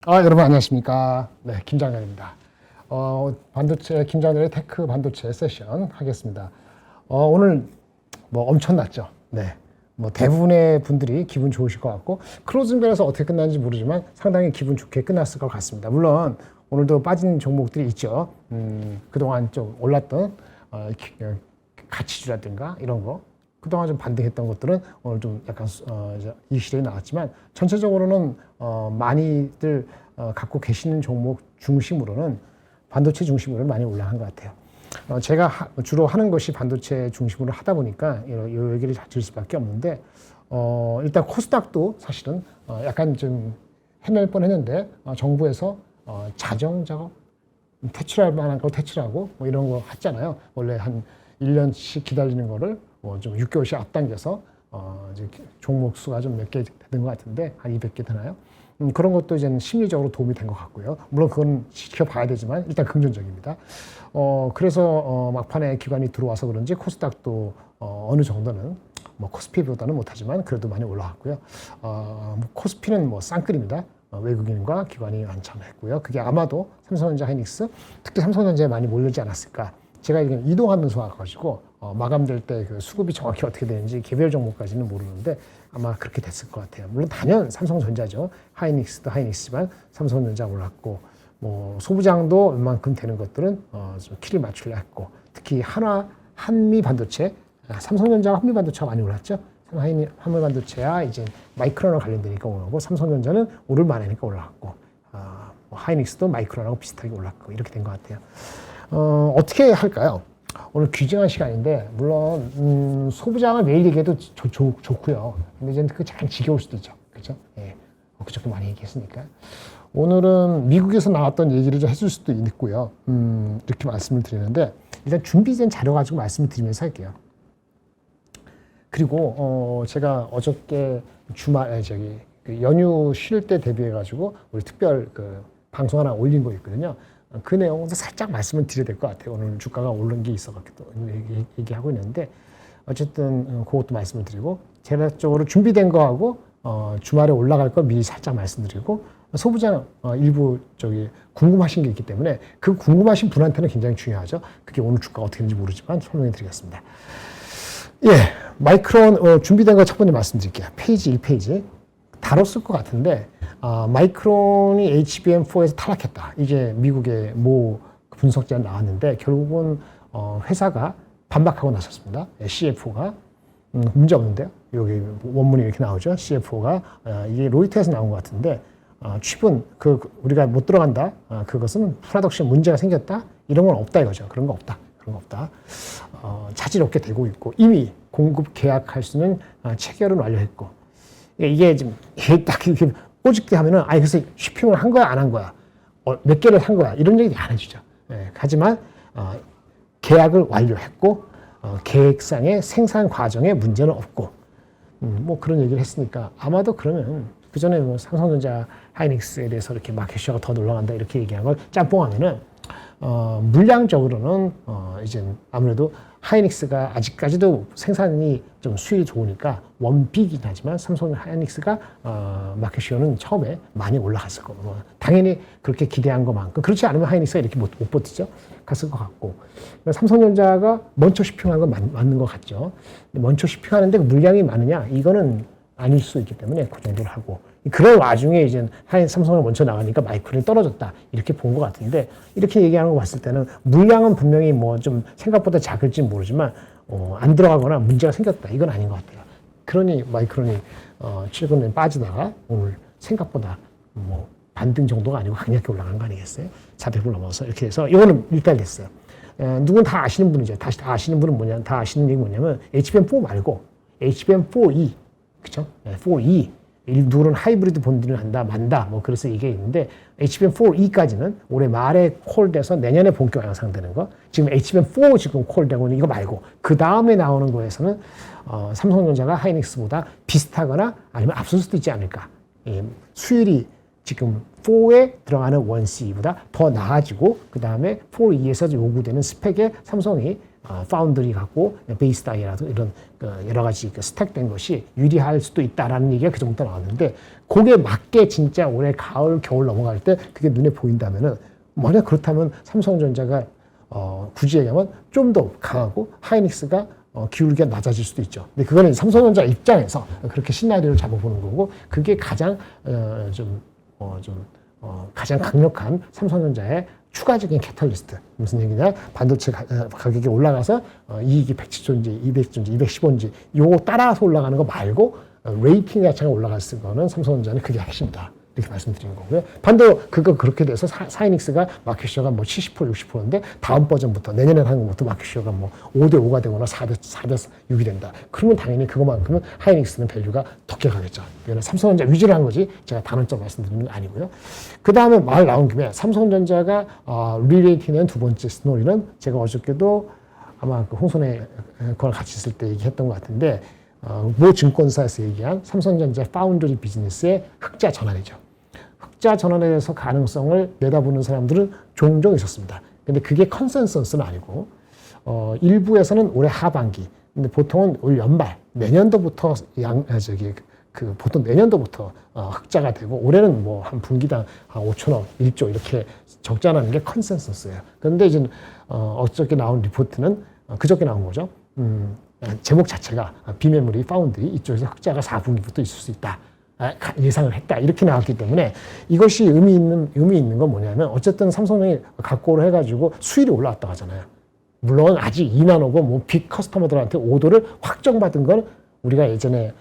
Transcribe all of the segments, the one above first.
여러분 안녕하십니까. 네, 김장렬입니다. 반도체, 김장렬의 테크 반도체 세션 하겠습니다. 오늘 뭐 엄청났죠. 네. 뭐 대부분의 분들이 기분 좋으실 것 같고, 클로징벨에서 어떻게 끝났는지 모르지만 상당히 기분 좋게 끝났을 것 같습니다. 물론, 오늘도 빠진 종목들이 있죠. 그동안 좀 올랐던, 가치주라든가 이런 거. 그동안 좀 반등했던 것들은 오늘 좀 약간 이익 실현이 나왔지만 전체적으로는 많이들 갖고 계시는 종목 중심으로는 반도체 중심으로 많이 올라간 것 같아요. 제가 주로 하는 것이 반도체 중심으로 하다 보니까 이 얘기를 드릴 수밖에 없는데 일단 코스닥도 사실은 약간 좀 헤맬 뻔했는데 정부에서 자정 작업 퇴출할 만한 걸 퇴출하고 뭐 이런 거 했잖아요. 원래 한 1년씩 기다리는 거를 좀 6개월씩 앞당겨서 이제 종목 수가 좀 몇 개 되는 것 같은데 한 200개 되나요? 그런 것도 이제 심리적으로 도움이 된 것 같고요. 물론 그건 지켜봐야 되지만 일단 긍정적입니다. 그래서 막판에 기관이 들어와서 그런지 코스닥도 어느 정도는 뭐 코스피보다는 못하지만 그래도 많이 올라갔고요. 코스피는 뭐 쌍끌입니다. 외국인과 기관이 완참했고요. 그게 아마도 삼성전자, 하이닉스, 특히 삼성전자에 많이 몰리지 않았을까. 제가 이렇게 이동하면서 와가지고 마감될 때 그 수급이 정확히 어떻게 되는지 개별 종목까지는 모르는데 아마 그렇게 됐을 것 같아요. 물론 단연 삼성전자죠. 하이닉스도 하이닉스지만 삼성전자 올랐고 뭐 소부장도 웬만큼 되는 것들은 좀 키를 맞추려 했고 특히 한미 반도체, 삼성전자와 한미 반도체가 많이 올랐죠. 한미 반도체야 이제 마이크론과 관련되니까 올라가고 삼성전자는 오를 만하니까 올라갔고 하이닉스도 마이크론하고 비슷하게 올랐고 이렇게 된 것 같아요. 어떻게 할까요? 오늘 귀중한 시간인데 물론 소부장을 매일 얘기해도 좋고요. 근데 이제 그 잘 지겨울 수도 있죠. 그렇죠? 예. 그저께 많이 얘기했으니까. 오늘은 미국에서 나왔던 얘기를 좀 해줄 수도 있고요. 이렇게 말씀을 드리는데 일단 준비된 자료 가지고 말씀을 드리면서 할게요. 그리고 제가 어저께 주말 그 연휴 쉴 때 대비해 가지고 우리 특별 그 방송 하나 올린 거 있거든요. 그 내용도 살짝 말씀을 드려야 될 것 같아요. 오늘 주가가 오른 게 있어가지고 얘기하고 있는데 어쨌든 그것도 말씀을 드리고 제가 쪽으로 준비된 거하고 주말에 올라갈 거 미리 살짝 말씀드리고 소부장 일부 궁금하신 게 있기 때문에 그 궁금하신 분한테는 굉장히 중요하죠. 그게 오늘 주가가 어떻게 되는지 모르지만 설명해 드리겠습니다. 예, 마이크론 준비된 거 첫 번째 말씀드릴게요. 페이지 1페이지 다뤘을 것 같은데 마이크론이 HBM4에서 타락했다. 이게 미국의 모 분석자가 나왔는데 결국은 회사가 반박하고 나섰습니다. CFO가 문제 없는데요. 여기 원문이 이렇게 나오죠. CFO가 이게 로이터에서 나온 것 같은데 칩은 우리가 못 들어간다. 그것은 프로덕션 문제가 생겼다. 이런 건 없다 이거죠. 그런 거 없다. 그런 거 없다. 차질 없게 되고 있고 이미 공급 계약할 수 있는 체결은 완료했고 이게 좀 딱 이렇게 꼬집게 하면은 그래서 쇼핑을 한 거야 안 한 거야 몇 개를 산 거야 이런 얘기 안 해주죠. 하지만 계약을 완료했고 계획상의 생산 과정에 문제는 없고 뭐 그런 얘기를 했으니까 아마도 그러면 그 전에 뭐 삼성전자 하이닉스에 대해서 이렇게 마켓시어가 더 올라간다 이렇게 얘기한 걸 짬뽕하면은 물량적으로는 이제 아무래도 하이닉스가 아직까지도 생산이 좀 수율이 좋으니까 원픽이긴 하지만 삼성 하이닉스가 마켓시어는 처음에 많이 올라갔을 거고 당연히 그렇게 기대한 것만큼 그렇지 않으면 하이닉스가 이렇게 못 버티죠. 갔을 것 같고 삼성전자가 먼저 쇼핑한 건 맞는 것 같죠. 먼저 쇼핑하는데 물량이 많으냐 이거는 아닐 수 있기 때문에 그 정도를 하고 그런 와중에 이제 삼성을 먼저 나가니까 마이크론이 떨어졌다 이렇게 본 것 같은데 이렇게 얘기하는 거 봤을 때는 물량은 분명히 뭐 좀 생각보다 작을지 모르지만 안 들어가거나 문제가 생겼다 이건 아닌 것 같아요. 그러니 마이크론이 최근에 빠지다가 오늘 생각보다 뭐 반등 정도가 아니고 강력하게 올라간 거 아니겠어요? 400불 넘어서 이렇게 해서 이거는 일단 됐어요. 누군 다 아시는 분이죠. 다시 다 아시는 분은 다 아시는 게 뭐냐면 HBM4 말고 HBM4E 그쵸? 4E 누구는 하이브리드 본드를 한다, 만다, 뭐 그래서 이게 있는데 HBM4E까지는 올해 말에 콜돼서 내년에 본격 양상되는 거. 지금 HBM4 지금 콜되고 있는 이거 말고 그 다음에 나오는 거에서는 삼성전자가 하이닉스보다 비슷하거나 아니면 앞설 수도 있지 않을까. 수율이 지금 4에 들어가는 1C보다 더 나아지고 그 다음에 4E에서 요구되는 스펙에 삼성이 파운드리 갖고 베이스 다이라도 이런 여러 가지 스택된 것이 유리할 수도 있다라는 얘기가 그 정도 나왔는데 그게 맞게 진짜 올해 가을 겨울 넘어갈 때 그게 눈에 보인다면은 만약 그렇다면 삼성전자가 굳이 얘기하면 좀 더 강하고 하이닉스가 기울기가 낮아질 수도 있죠. 근데 그거는 삼성전자 입장에서 그렇게 시나리오를 잡아보는 거고 그게 가장 가장 강력한 삼성전자의 추가적인 캐탈리스트. 무슨 얘기냐? 반도체 가격이 올라가서 이익이 110조인지 200조인지 210원인지 요거 따라서 올라가는 거 말고 레이팅 자체가 올라갔을 거는 삼성전자는 그게 핵심이다. 이렇게 말씀드리는 거고요. 반대로 그렇게 돼서 하이닉스가 마켓시어가 뭐 70% 60%인데 다음 버전부터 내년에 하는 것부터 마켓시어가 뭐 5대 5가 되거나 4대 6이 된다. 그러면 당연히 그것만큼은 하이닉스는 밸류가 더 가겠죠. 이거는 삼성전자 위주로 한 거지 제가 단언적 말씀드리는 건 아니고요. 그 다음에 말 나온 김에 삼성전자가 리레이팅한 두 번째 스토리는 제가 어저께도 아마 그 홍선의 그걸 같이 있을 때 얘기했던 것 같은데 모 증권사에서 얘기한 삼성전자 파운드리 비즈니스의 흑자 전환이죠. 흑자 전환에 대해서 가능성을 내다보는 사람들은 종종 있었습니다. 근데 그게 컨센서스는 아니고 일부에서는 올해 하반기, 근데 보통은 올 연말 내년도부터 보통 내년도부터 흑자가 되고 올해는 뭐 한 분기당 한 5천억, 1조 이렇게 적자나는 게 컨센서스예요. 그런데 이제 어저께 나온 리포트는 그저께 나온 거죠. 제목 자체가 비메모리 파운드리 이쪽에서 흑자가 4분기부터 있을 수 있다. 예상을 했다. 이렇게 나왔기 때문에 이것이 의미 있는 건 뭐냐면 어쨌든 삼성이 각고를 해가지고 수율이 올라왔다고 하잖아요. 물론 아직 2만 오고 뭐 빅 커스터머들한테 오더를 확정받은 건 우리가 예전에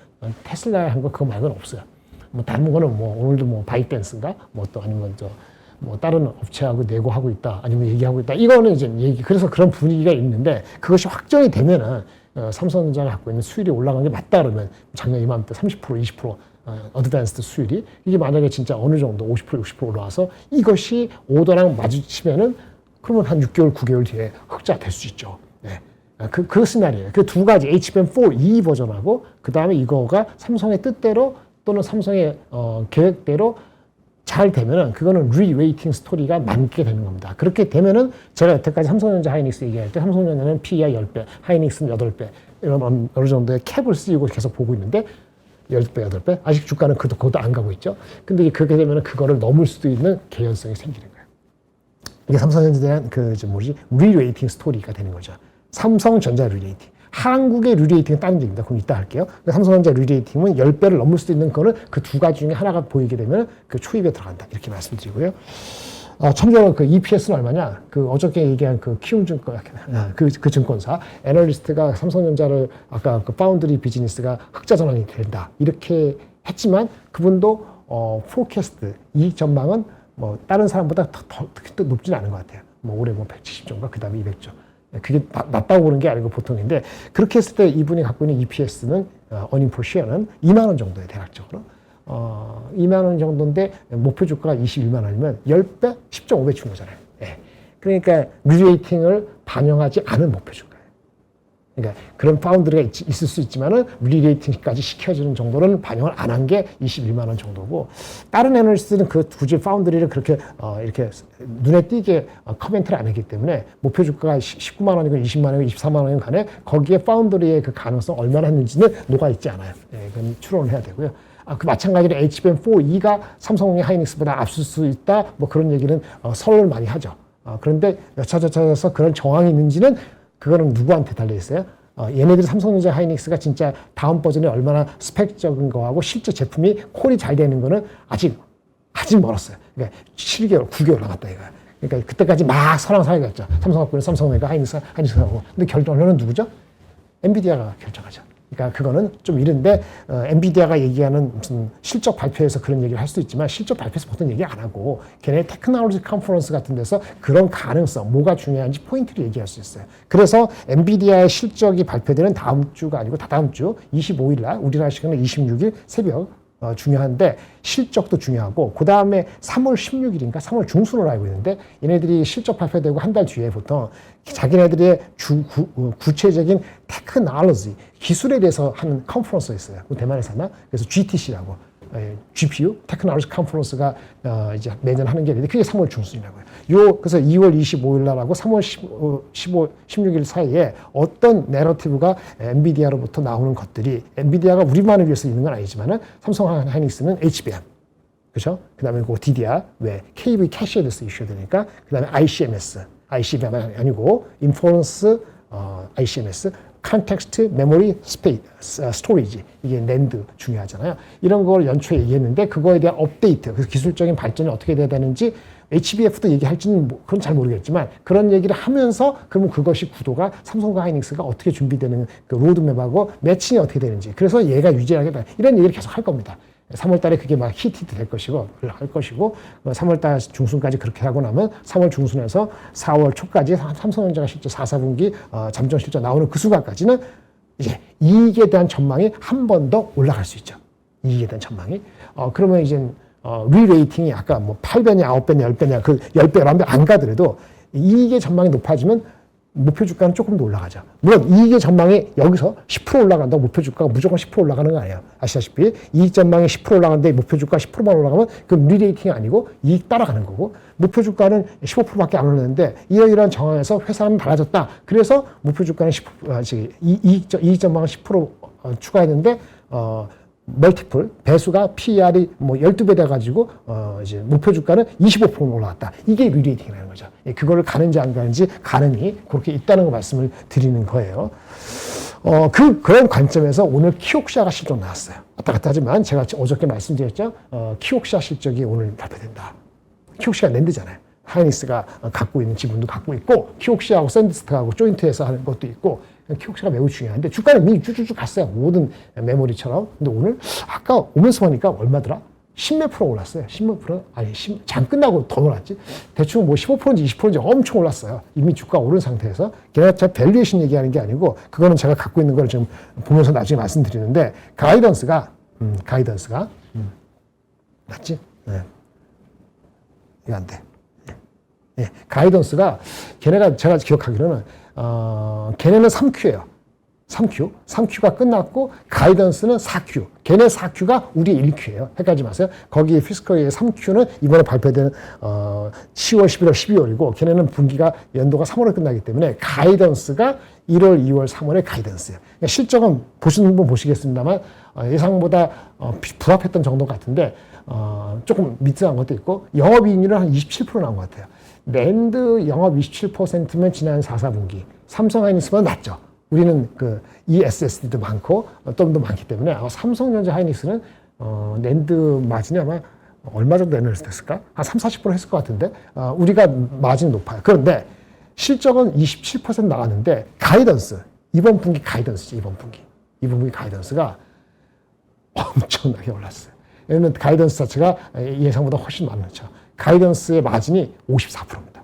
테슬라에 한 거 그거 말고는 없어요. 뭐 다른 거는 뭐 오늘도 뭐 바이댄스인가 뭐 또 아니면 뭐 다른 업체하고 내고하고 있다 아니면 얘기하고 있다 이거는 이제 얘기 그래서 그런 분위기가 있는데 그것이 확정이 되면은 삼성전자가 갖고 있는 수율이 올라간 게 맞다 그러면 작년 이맘때 30% 20% 어드밴스드 수율이 이게 만약에 진짜 어느 정도 50% 60% 올라와서 이것이 오더랑 마주치면은 그러면 한 6개월 9개월 뒤에 흑자 될 수 있죠. 네. 그 시나리오예요. 그 두 가지 HBM4 2 버전하고 그 다음에 이거가 삼성의 뜻대로 또는 삼성의 계획대로 잘 되면은 그거는 리레이팅 스토리가 많게 되는 겁니다. 그렇게 되면은 제가 여태까지 삼성전자 하이닉스 얘기할 때 삼성전자는 PE가 10배, 하이닉스는 8배 이런 어느 정도의 캡을 쓰이고 계속 보고 있는데 10배, 8배 아직 주가는 그것도 안 가고 있죠. 근데 그렇게 되면은 그거를 넘을 수도 있는 개연성이 생기는 거예요. 이게 삼성전자에 대한 리레이팅 스토리가 되는 거죠. 삼성전자 리레이팅. 한국의 리레이팅은 다른 얘기입니다. 그럼 이따 할게요. 삼성전자 리레이팅은 10배를 넘을 수도 있는 거는 그 두 가지 중에 하나가 보이게 되면 그 초입에 들어간다. 이렇게 말씀드리고요. 참고로 그 EPS는 얼마냐? 그 어저께 얘기한 그 키움증권, 그 증권사, 애널리스트가 삼성전자를 아까 그 파운드리 비즈니스가 흑자 전환이 된다. 이렇게 했지만 그분도 포캐스트, 이익 전망은 뭐 다른 사람보다 더 높지는 않은 것 같아요. 뭐 올해 뭐 170조인가 그 다음에 200조. 그게 낮다고 보는 게 아니고 보통인데 그렇게 했을 때 이분이 갖고 있는 EPS는 earning per share는 2만 원 정도예요 대략적으로 2만 원 정도인데 목표 주가가 21만 원이면 10배 10.5배 준 거잖아요. 예. 그러니까 리레이팅을 반영하지 않은 목표 주가예요. 그러니까 그런 파운드리가 있을 수 있지만은 리레이팅까지 시켜주는 정도는 반영을 안 한 게 21만 원 정도고 다른 애널리스트는 그 굳이 파운드리를 그렇게 이렇게 눈에 띄게 커멘트를 안 했기 때문에 목표 주가가 19만 원이건 20만 원이건 24만 원이건 간에 거기에 파운드리의 그 가능성 얼마나 했는지는 녹아 있지 않아요. 예, 그건 추론을 해야 되고요. 그 마찬가지로 HBM4E가 삼성 하이닉스보다 앞설 수 있다 뭐 그런 얘기는 설을 많이 하죠. 그런데 여차저차해서 그런 정황이 있는지는 그거는 누구한테 달려있어요? 얘네들이 삼성전자 하이닉스가 진짜 다음 버전이 얼마나 스펙적인 거하고 실제 제품이 콜이 잘 되는 거는 아직 멀었어요. 그러니까 7개월, 9개월 남았다 이거야. 그러니까 그때까지 막 서랑 사이겠죠. 삼성 갖고 있는 삼성회가 하이닉스하고. 근데 결론은 누구죠? 엔비디아가 결정하죠. 그러니까 그거는 좀 이른데 엔비디아가 얘기하는 무슨 실적 발표에서 그런 얘기를 할 수도 있지만 실적 발표에서 보통 얘기 안 하고 걔네 테크놀로지 컨퍼런스 같은 데서 그런 가능성, 뭐가 중요한지 포인트를 얘기할 수 있어요. 그래서 엔비디아의 실적이 발표되는 다음 주가 아니고 다다음 주 25일 날 우리나라 시간은 26일 새벽 중요한데 실적도 중요하고 그 다음에 3월 16일인가 3월 중순으로 알고 있는데 얘네들이 실적 발표되고 한 달 뒤에 보통 자기네들의 구체적인 테크놀로지 기술에 대해서 하는 컨퍼런스가 있어요. 대만에서 하나 그래서 GTC라고 GPU 테크놀로지 컨퍼런스가 이제 매년 하는 게 있는데 그게 3월 중순이라고요. 그래서 2월 25일 날하고 3월 16일 사이에 어떤 내러티브가 엔비디아로부터 나오는 것들이 엔비디아가 우리만을 위해서 있는 건 아니지만은 삼성 하이닉스는 HBM 그렇죠? 그다음에 그 DDR 왜 KV 캐시에 대해서 이슈가 되니까 그다음에 ICMS 아니고 인퍼런스 ICMS 컨텍스트 메모리 스토리지 이게 NAND 중요하잖아요. 이런 걸 연초에 얘기했는데 그거에 대한 업데이트 그래서 기술적인 발전이 어떻게 돼야 되는지 HBF도 얘기할지는 그건 잘 모르겠지만 그런 얘기를 하면서 그러면 그것이 구도가 삼성과 하이닉스가 어떻게 준비되는 그 로드맵하고 매칭이 어떻게 되는지 그래서 얘가 유지하겠다 이런 얘기를 계속 할 겁니다. 3월 달에 그게 막 히트 될 것이고, 할 것이고, 3월 달 중순까지 그렇게 하고 나면 3월 중순에서 4월 초까지 삼성전자가 실제 4, 4분기 잠정 실적 나오는 그 수가까지는 이제 이익에 대한 전망이 한 번 더 올라갈 수 있죠. 이익에 대한 전망이. 그러면 이제 리레이팅이 아까 뭐 8배냐, 9배냐, 10배냐, 그 10배, 11배 안 가더라도 이익의 전망이 높아지면 목표 주가는 조금 더 올라가죠. 물론 이익의 전망이 여기서 10% 올라간다고 목표 주가가 무조건 10% 올라가는 거 아니에요. 아시다시피 이익 전망이 10% 올라가는데 목표 주가 10%만 올라가면 그건 리레이팅이 아니고 이익 따라가는 거고 목표 주가는 15%밖에 안 올랐는데 이러이러한 정황에서 회사는 달라졌다. 그래서 목표 주가는 이익 전망을 10% 추가했는데 멀티플 배수가 PER이 뭐 12배 돼가지고 이제 목표 주가는 25% 올라왔다. 이게 리레이팅이라는 거죠. 그거를 가는지 안 가는지 가능이 그렇게 있다는 거 말씀을 드리는 거예요. 그런 관점에서 오늘 키옥시아가 실적 나왔어요. 왔다 갔다 하지만 제가 어저께 말씀드렸죠. 키옥시아 실적이 오늘 발표된다. 키옥시아가 낸드잖아요. 하이닉스가 갖고 있는 지분도 갖고 있고 키옥시아하고 샌디스크하고 조인트해서 하는 것도 있고 키옥시아가 매우 중요한데 주가는 이미 쭉쭉쭉 갔어요. 모든 메모리처럼. 근데 오늘 아까 오면서 보니까 얼마더라? 10몇 프로 올랐어요. 10몇 프로? 아니, 장 끝나고 더 올랐지. 대충 뭐 15%인지 20%인지 엄청 올랐어요. 이미 주가 오른 상태에서. 걔네가 제가 밸류에이션 얘기하는 게 아니고 그거는 제가 갖고 있는 걸 지금 보면서 나중에 말씀드리는데 가이던스가 맞지? 네. 이거 안 돼. 예, 가이던스가 걔네가 제가 기억하기로는 걔네는 3Q예요. 3Q가 끝났고 가이던스는 4Q. 걔네 4Q가 우리 1Q예요. 헷갈리지 마세요. 거기 피스컬의 3Q는 이번에 발표된 10월, 11월, 12월이고 걔네는 분기가 연도가 3월에 끝나기 때문에 가이던스가 1월, 2월, 3월의 가이던스예요. 그러니까 실적은 보시는 분 보시겠습니다만 예상보다 부합했던 정도 같은데 조금 미스한 것도 있고 영업이익률은 한 27% 나온 것 같아요. 낸드 영업 27%면 지난 4, 4분기 삼성 하이닉스보다 낮죠. 우리는 그 ESSD도 많고 좀 더 많기 때문에 삼성전자 하이닉스는 낸드 마진이 아마 얼마 정도 내놨을까? 한 3, 40% 했을 것 같은데 우리가 마진이 높아요. 그런데 실적은 27% 나왔는데 가이던스 이번 분기 가이던스지 이번 분기 가이던스가 엄청나게 올랐어요. 왜냐면 가이던스 자체가 예상보다 훨씬 많죠. 가이던스의 마진이 54%입니다.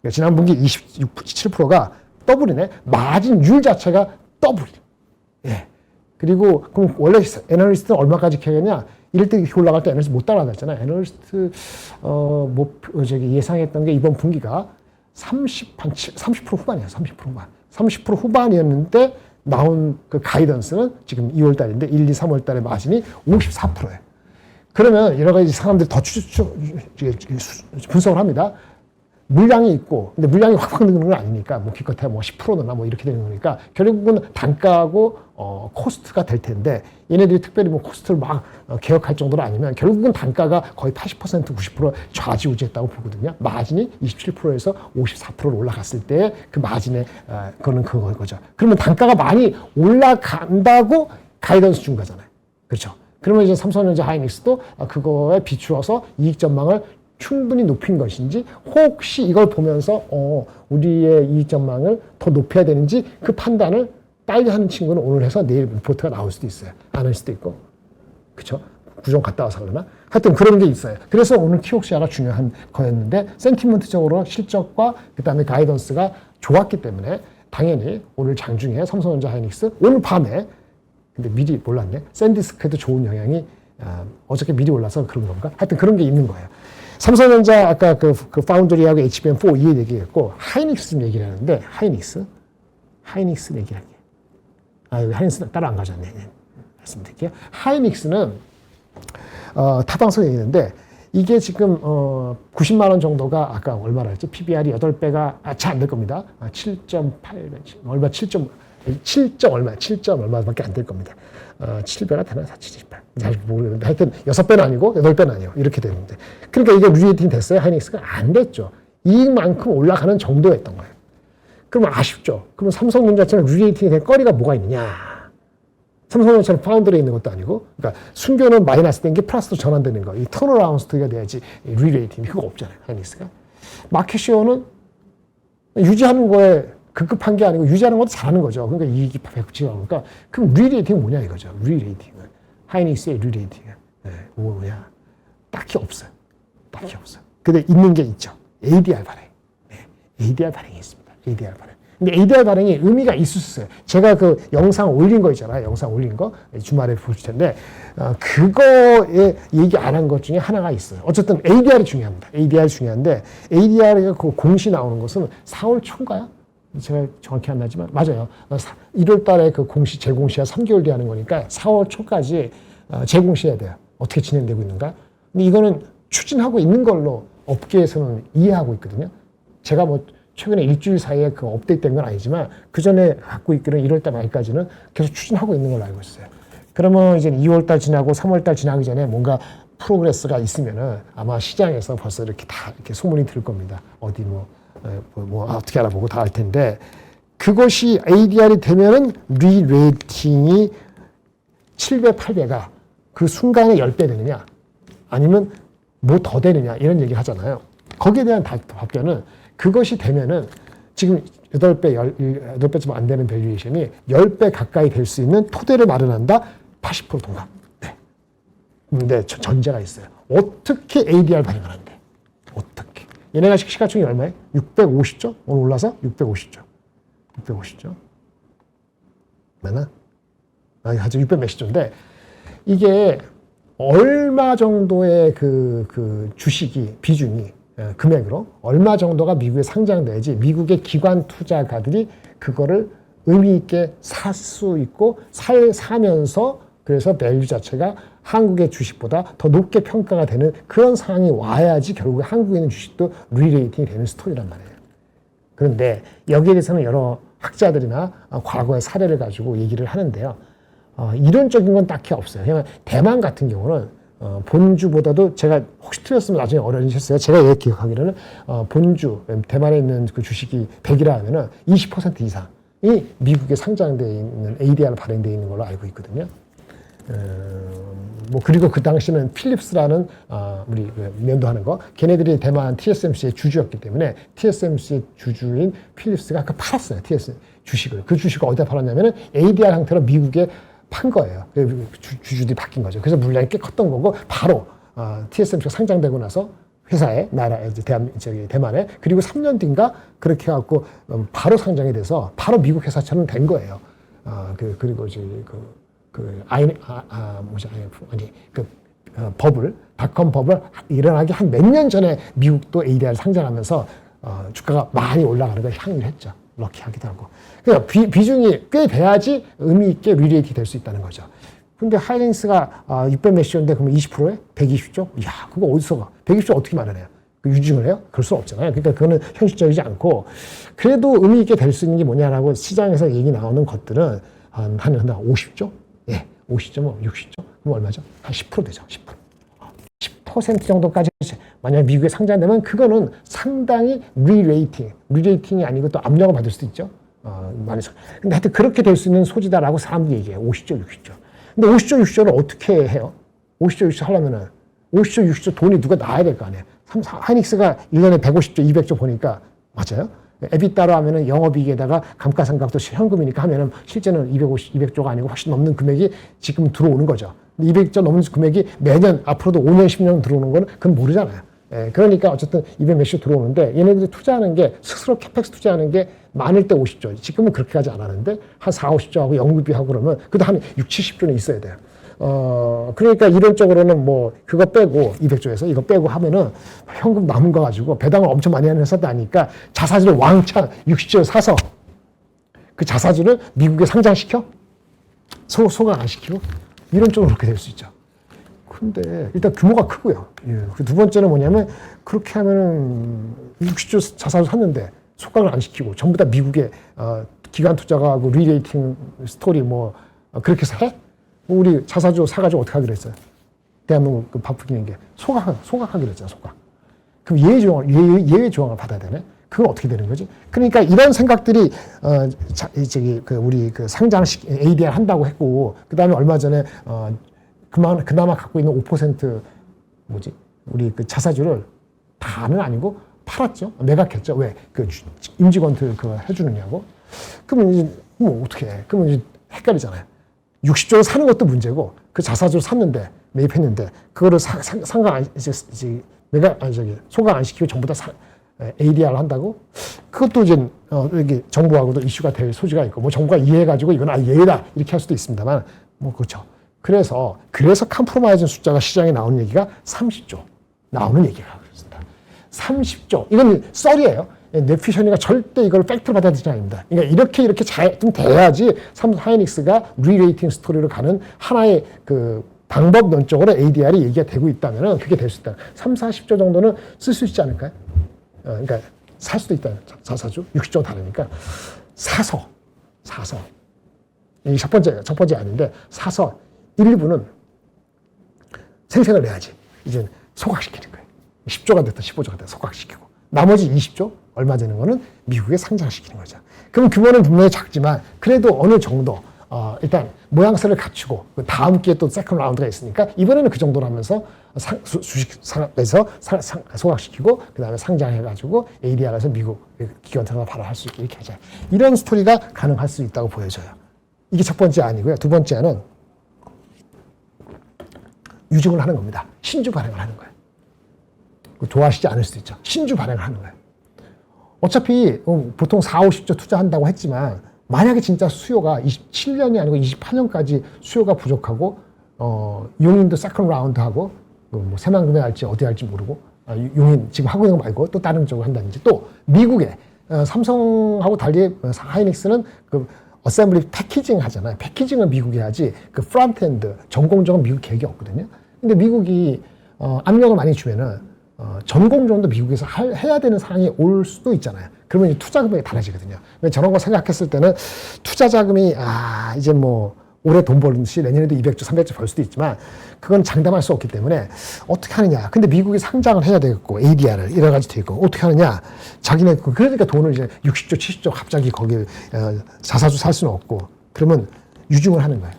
그러니까 지난 분기 27%가 더블이네. 마진율 자체가 더블이에요. 예. 그리고 그럼 원래 애널리스트는 얼마까지 캐겠냐? 이럴 때 이렇게 올라갈 때 애널리스트 못 따라가잖아요. 애널리스트 예상했던 게 이번 분기가 30% 후반이에요. 30% 후반. 30% 후반이었는데 나온 그 가이던스는 지금 2월 달인데 1, 2, 3월 달에 마진이 54%예요. 그러면 여러 가지 사람들이 더 분석을 합니다. 물량이 있고, 근데 물량이 확 느는 건 아니니까, 뭐 기껏해야 뭐 10%나 뭐 이렇게 되는 거니까, 결국은 단가하고, 코스트가 될 텐데, 얘네들이 특별히 뭐 코스트를 막 개혁할 정도로 아니면, 결국은 단가가 거의 80%, 90% 좌지우지했다고 보거든요. 마진이 27%에서 54%로 올라갔을 때, 그 마진의, 그거는 그거죠. 그러면 단가가 많이 올라간다고 가이던스 준 거잖아요. 그렇죠. 그러면 이제 삼성전자 하이닉스도 그거에 비추어서 이익 전망을 충분히 높인 것인지 혹시 이걸 보면서 우리의 이익 전망을 더 높여야 되는지 그 판단을 빨리 하는 친구는 오늘 해서 내일 리포트가 나올 수도 있어요. 안 할 수도 있고. 그렇죠? 구정 갔다 와서 그러나? 하여튼 그런 게 있어요. 그래서 오늘 키옥시아가 중요한 거였는데 센티먼트적으로 실적과 그다음에 가이던스가 좋았기 때문에 당연히 오늘 장중에 삼성전자 하이닉스 오늘 밤에 근데 미리 몰랐네. 샌디스크에도 좋은 영향이 어저께 미리 올라서 그런 건가? 하여튼 그런 게 있는 거예요. 삼성전자 아까 그 파운드리하고 HBM4 이 얘기했고 하이닉스 좀 얘기를 하는데 하이닉스 얘기를 할게요. 하이닉스 따라 안 가졌네. 말씀드릴게요. 하이닉스는 타당성이 있는데 이게 지금 90만 원 정도가 아까 얼마나 했지? PBR이 8배가 잘 안 될 겁니다. 7.8배, 얼마 7점 얼마밖에 안 될 겁니다. 7배가 되나? 478. 잘 모르겠는데 하여튼 6배는 아니고 8배는 아니에요. 이렇게 되는데. 그러니까 이게 리레이팅 됐어요? 하이닉스가 안 됐죠. 이익만큼 올라가는 정도였던 거예요. 그러면 아쉽죠. 그러면 삼성전자처럼 리레이팅이 될 거리가 뭐가 있느냐? 삼성전자처럼 파운드에 있는 것도 아니고, 그러니까 순교는 마이너스 된 게 플러스로 전환되는 거. 이 턴어라운드가 돼야지 리레이팅이 그거 없잖아요. 하이닉스가. 마켓시어는 유지하는 거에 급급한 게 아니고 유지하는 것도 잘하는 거죠. 그러니까 이익이 백지가 오니까 그럼 리레이팅은 뭐냐 이거죠. 리레이팅은. 하이닉스의 리레이팅은. 네, 뭐냐. 딱히 없어요. 딱히 없어요. 근데 있는 게 있죠. ADR 발행. 네, ADR 발행이 있습니다. ADR 발행. 근데 ADR 발행이 의미가 있을 수 있어요. 제가 그 영상 올린 거 있잖아요. 영상 올린 거. 주말에 보실 텐데, 그거에 얘기 안 한 것 중에 하나가 있어요. 어쨌든 ADR이 중요합니다. ADR이 중요한데, ADR이 그 공시 나오는 것은 4월 초인가요? 제가 정확히 안 나지만, 맞아요. 1월 달에 그 공시, 재공시가 3개월 뒤에 하는 거니까 4월 초까지 재공시해야 돼요. 어떻게 진행되고 있는가? 근데 이거는 추진하고 있는 걸로 업계에서는 이해하고 있거든요. 제가 뭐 최근에 일주일 사이에 그 업데이트된 건 아니지만 그 전에 갖고 있기는 1월 달 말까지는 계속 추진하고 있는 걸로 알고 있어요. 그러면 이제 2월 달 지나고 3월 달 지나기 전에 뭔가 프로그레스가 있으면은 아마 시장에서 벌써 이렇게 다 이렇게 소문이 들 겁니다. 어디 어떻게 알아보고 다 알 텐데 그것이 ADR이 되면은 리레이팅이 7배, 8배가 그 순간에 10배 되느냐 아니면 뭐 더 되느냐 이런 얘기를 하잖아요. 거기에 대한 답변은 그것이 되면은 지금 8배쯤 안 되는 밸류에이션이 10배 가까이 될 수 있는 토대를 마련한다. 80% 동감. 네. 근데 전제가 있어요. 어떻게 ADR 발행을 하는데? 어떻게? 얘네가 시가총액이 얼마예요? 650조? 오늘 올라서 650조. 650조. 맞나? 아주 600 몇십 조인데 이게 얼마 정도의 그 주식이 비중이 금액으로 얼마 정도가 미국에 상장돼야지 미국의 기관 투자가들이 그거를 의미 있게 살 수 있고 사면서 그래서 밸류 자체가 한국의 주식보다 더 높게 평가가 되는 그런 상황이 와야지 결국에 한국에 있는 주식도 리레이팅이 되는 스토리란 말이에요. 그런데 여기에 대해서는 여러 학자들이나 과거의 사례를 가지고 얘기를 하는데요. 이론적인 건 딱히 없어요. 그냥 대만 같은 경우는 본주보다도 제가 혹시 틀렸으면 나중에 어려우셨어요. 제가 예 기억하기로는 본주 대만에 있는 그 주식이 100이라 하면은 20% 이상이 미국에 상장되어 있는 ADR 발행되어 있는 걸로 알고 있거든요. 그리고 그 당시는 필립스라는 우리 면도하는 거 걔네들이 대만 TSMC의 주주였기 때문에 TSMC의 주주인 필립스가 그 팔았어요. TSMC 주식을. 그 주식을 어디다 팔았냐면은 ADR 형태로 미국에 판 거예요. 주주들이 바뀐 거죠. 그래서 물량이 꽤 컸던 거고 바로 TSMC가 상장되고 나서 회사에 대만에 그리고 3년 뒤인가 그렇게 해갖고 바로 상장이 돼서 바로 미국 회사처럼 된 거예요. 그리고 이제 닷컴 버블 일어나기 한 몇 년 전에 미국도 ADR 상장하면서 주가가 많이 올라가는 걸 향유를 했죠. 럭키하기도 하고. 그러니까 비중이 꽤 돼야지 의미 있게 리레이팅이 될 수 있다는 거죠. 근데 하이닉스가 600 몇시인데 그러면 20%에 120조? 이야, 그거 어디서 가? 120조 어떻게 마련해요? 유증을 해요? 그럴 수 없잖아요. 그러니까 그거는 현실적이지 않고 그래도 의미 있게 될 수 있는 게 뭐냐라고 시장에서 얘기 나오는 것들은 한 50조? 예, 50조, 60조? 그럼 얼마죠? 한 10% 되죠. 10%. 10% 정도까지 만약에 미국에 상장되면 그거는 상당히 리레이팅이 아니고 또 압력을 받을 수도 있죠. 근데 하여튼 그렇게 될 수 있는 소지다라고 사람들이 얘기해요. 50조, 60조. 근데 50조, 60조를 어떻게 해요? 50조, 60조 하려면은 50조, 60조 돈이 누가 나와야 될 거 아니에요. 하이닉스가 1년에 150조, 200조 보니까 맞아요? 에비타로 하면은 영업이익에다가 감가상각도 현금이니까 하면은 실제는 200조가 아니고 훨씬 넘는 금액이 지금 들어오는 거죠. 200조 넘는 금액이 매년 앞으로도 5년, 10년 들어오는 거는 그건 모르잖아요. 그러니까 어쨌든 200 몇십 들어오는데 얘네들이 투자하는 게 스스로 캐펙스 투자하는 게 많을 때 50조. 지금은 그렇게 가지 않았는데 한 4, 50조하고 연구비하고 그러면 그래도 한 6, 70조는 있어야 돼요. 그러니까 이론적으로는 그거 빼고 200조에서 이거 빼고 하면은 현금 남은 거 가지고 배당을 엄청 많이 하는 회사도 아니까 자사주를 왕창 60조에 사서 그 자사주를 미국에 상장시켜? 소각 안 시키고? 이론적으로 그렇게 될 수 있죠. 근데 일단 규모가 크고요. 예. 두 번째는 뭐냐면 그렇게 하면은 60조 자사주 샀는데 소각을 안 시키고 전부 다 미국의 기관 투자가하고 리레이팅 스토리 뭐 그렇게 해서 해? 우리 자사주 사가지고 어떻게 하기로 했어요? 대한민국 그 바쁘긴 게 소각하기로 했잖아, 소각. 그럼 예외 조항을 받아야 되네. 그건 어떻게 되는 거지? 그러니까 이런 생각들이 우리 그 상장식 ADR 한다고 했고, 그 다음에 얼마 전에 그나마 갖고 있는 5% 뭐지? 우리 그 자사주를 다는 아니고 팔았죠. 매각했죠. 왜? 그 임직원들 그거 해주느냐고. 그러면 이제 뭐 어떻게 해? 그러면 이제 헷갈리잖아요. 60조를 사는 것도 문제고 그 자사주를 샀는데 매입했는데 그거를 상각 안 소각 안 시키고 전부 다 ADR 한다고? 그것도 이제 여기 정부하고도 이슈가 될 소지가 있고 뭐 정부가 이해해가지고 이건 예외다 이렇게 할 수도 있습니다만 뭐 그렇죠. 그래서 컴프로마이즈 숫자가 시장에 나오는 얘기가 30조 나오는 얘기가 그렇습니다. 30조 이건 썰이에요. 뇌피셔니가 절대 이걸 팩트로 받아들이지 아닙니다. 그러니까 이렇게 좀 돼야지 하이닉스가 리레이팅 스토리로 가는 하나의 그 방법론적으로 ADR이 얘기가 되고 있다면 그게 될 수 있다. 3, 40조 정도는 쓸 수 있지 않을까요? 그러니까 살 수도 있다. 자사주 60조 다르니까 사서 이 첫 번째 아닌데 사서 일부는 생생을 내야지. 이제 소각시키는 거예요. 10조가 됐든 15조가 됐든 소각시키고 나머지 20조 얼마 되는 거는 미국에 상장시키는 거죠. 그럼 규모는 분명히 작지만 그래도 어느 정도 일단 모양새를 갖추고 다음 기회에 또 세컨드 라운드가 있으니까 이번에는 그 정도로 하면서 주식상에서 소각시키고 그 다음에 상장해가지고 ADR에서 미국 기관들과 바로 할 수 있게 이렇게 하자. 이런 스토리가 가능할 수 있다고 보여져요. 이게 첫 번째 아니고요. 두 번째는 유증을 하는 겁니다. 신주 발행을 하는 거예요. 좋아하시지 않을 수도 있죠. 신주 발행을 하는 거예요. 어차피 보통 4, 50조 투자한다고 했지만 만약에 진짜 수요가 27년이 아니고 28년까지 수요가 부족하고 용인도 세컨드 라운드 하고 뭐 새만금에 할지 어디 할지 모르고 용인 지금 하고 있는 거 말고 또 다른 쪽으로 한다든지 또 미국에 삼성하고 달리 하이닉스는 그 어셈블리 패키징 하잖아요. 패키징을 미국에 하지 그 프론트엔드 전공적은 미국 계획이 없거든요. 근데 미국이 압력을 많이 주면은 전공정도 미국에서 해야 되는 상황이 올 수도 있잖아요. 그러면 이제 투자 금액이 달라지거든요. 저런 거 생각했을 때는 투자 자금이 이제 뭐 올해 돈 벌듯이 내년에도 200조, 300조 벌 수도 있지만 그건 장담할 수 없기 때문에 어떻게 하느냐. 근데 미국이 상장을 해야 되겠고 ADR을 여러 가지 돼 있고 어떻게 하느냐. 자기네 그러니까 돈을 이제 60조, 70조 갑자기 거기 자사주 살 수는 없고 그러면 유증을 하는 거예요.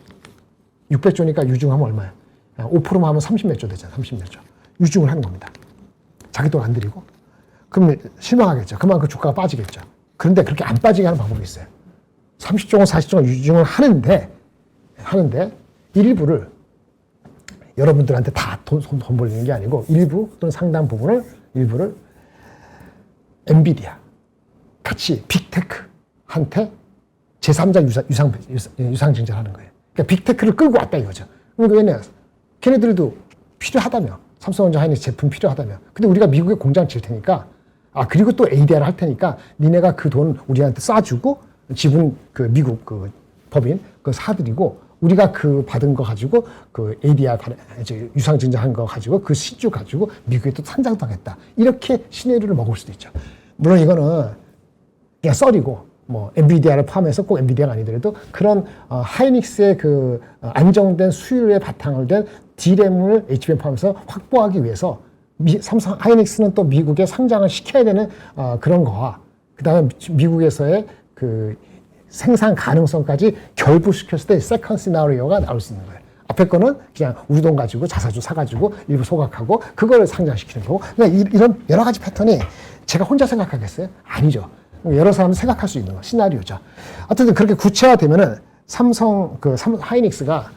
600조니까 유증하면 얼마야? 5%만 하면 30몇 조 되잖아. 30몇 조. 유증을 하는 겁니다. 자기 돈 안 들이고. 그럼 실망하겠죠. 그만큼 주가가 빠지겠죠. 그런데 그렇게 안 빠지게 하는 방법이 있어요. 30조건 40조건 유증을 하는데 일부를 여러분들한테 다 돈 벌리는 게 아니고 일부 또는 상당 부분을 일부를 엔비디아 같이 빅테크한테 제3자 유상증자를 하는 거예요. 그러니까 빅테크를 끌고 왔다 이거죠. 그러니까 왜냐? 걔네들도 필요하다며. 삼성전자 하이닉스 제품 필요하다며. 근데 우리가 미국에 공장 질 테니까 그리고 또 ADR 할 테니까 니네가 그 돈 우리한테 쏴주고 지분 그 미국 그 법인 그 사드리고 우리가 그 받은 거 가지고 그 ADR 유상증자한 거 가지고 그 시주 가지고 미국에 또 상장도 하겠다. 이렇게 시나리오를 먹을 수도 있죠. 물론 이거는 그냥 썰이고 뭐 엔비디아를 포함해서 꼭 엔비디아가 아니더라도 그런 하이닉스의 그 안정된 수율에 바탕을 댄 D램을 HBM 포함해서 확보하기 위해서 삼성 하이닉스는 또 미국에 상장을 시켜야 되는 그런 거와 그다음에 미국에서의 그 생산 가능성까지 결부시켰을 때 세컨 시나리오가 나올 수 있는 거예요. 앞에 거는 그냥 우리 돈 가지고 자사주 사가지고 일부 소각하고 그걸 상장시키는 거고 그러니까 이런 여러 가지 패턴이 제가 혼자 생각하겠어요? 아니죠. 여러 사람이 생각할 수 있는 거 시나리오죠. 어쨌든 그렇게 구체화되면은 하이닉스가